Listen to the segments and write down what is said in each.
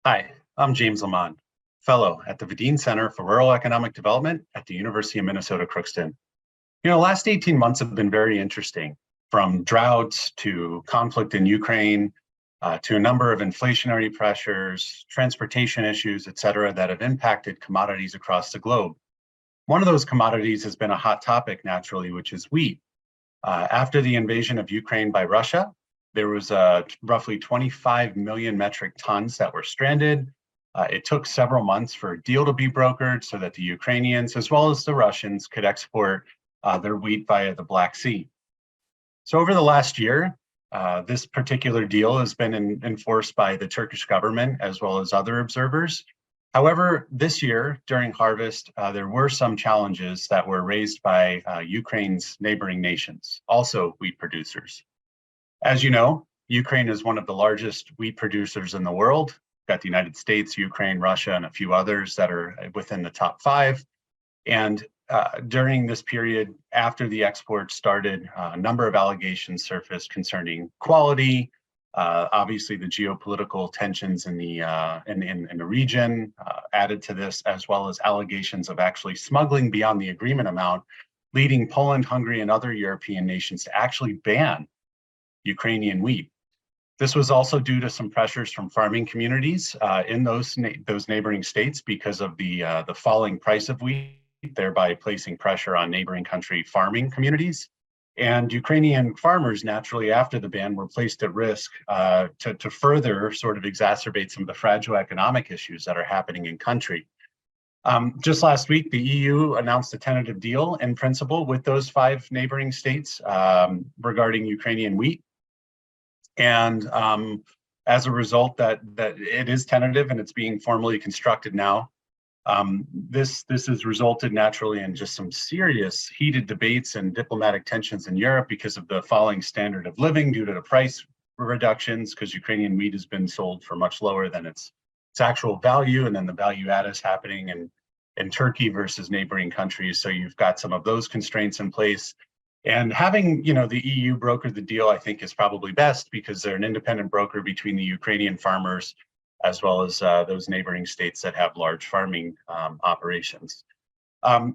Hi, I'm James Lamont, fellow at the Vidine Center for Rural Economic Development at the University of Minnesota Crookston. Last 18 months have been very interesting, from droughts to conflict in Ukraine, to a number of inflationary pressures, transportation issues, et cetera, that have impacted commodities across the globe. One of those commodities has been a hot topic naturally, which is wheat. After the invasion of Ukraine by Russia, there was roughly 25 million metric tons that were stranded. It took several months for a deal to be brokered so that the Ukrainians, as well as the Russians, could export their wheat via the Black Sea. So over the last year, this particular deal has been enforced by the Turkish government as well as other observers. However, this year during harvest, there were some challenges that were raised by Ukraine's neighboring nations, also wheat producers. As you know, Ukraine is one of the largest wheat producers in the world. We've got the United States, Ukraine, Russia, and a few others that are within the top five. And during this period, after the export started, a number of allegations surfaced concerning quality, obviously the geopolitical tensions in the region added to this, as well as allegations of actually smuggling beyond the agreement amount, leading Poland, Hungary, and other European nations to actually ban Ukrainian wheat. This was also due to some pressures from farming communities in those neighboring states because of the falling price of wheat, thereby placing pressure on neighboring country farming communities. And Ukrainian farmers, naturally, after the ban, were placed at risk to further sort of exacerbate some of the fragile economic issues that are happening in country. Just last week, the EU announced a tentative deal in principle with those five neighboring states regarding Ukrainian wheat. And as a result, that it is tentative and it's being formally constructed now. This has resulted naturally in just some serious heated debates and diplomatic tensions in Europe because of the falling standard of living due to the price reductions, because Ukrainian wheat has been sold for much lower than its actual value, and then the value add is happening in Turkey versus neighboring countries. So you've got some of those constraints in place. And having the EU broker the deal, I think, is probably best because they're an independent broker between the Ukrainian farmers as well as those neighboring states that have large farming operations.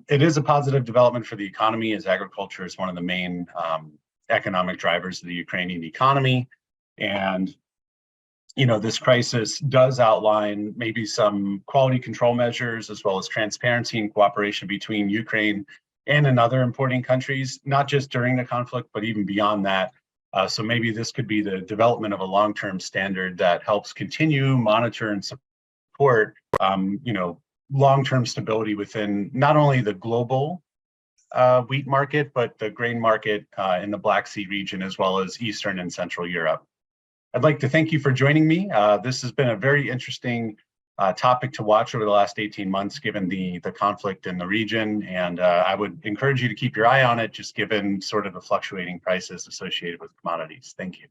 It is a positive development for the economy, as agriculture is one of the main economic drivers of the Ukrainian economy. And this crisis does outline maybe some quality control measures as well as transparency and cooperation between Ukraine and in other importing countries, not just during the conflict, but even beyond that. So maybe this could be the development of a long-term standard that helps continue, monitor, and support, long-term stability within not only the global wheat market, but the grain market in the Black Sea region, as well as Eastern and Central Europe. I'd like to thank you for joining me. This has been a very interesting topic to watch over the last 18 months, given the conflict in the region. And I would encourage you to keep your eye on it, just given sort of the fluctuating prices associated with commodities. Thank you.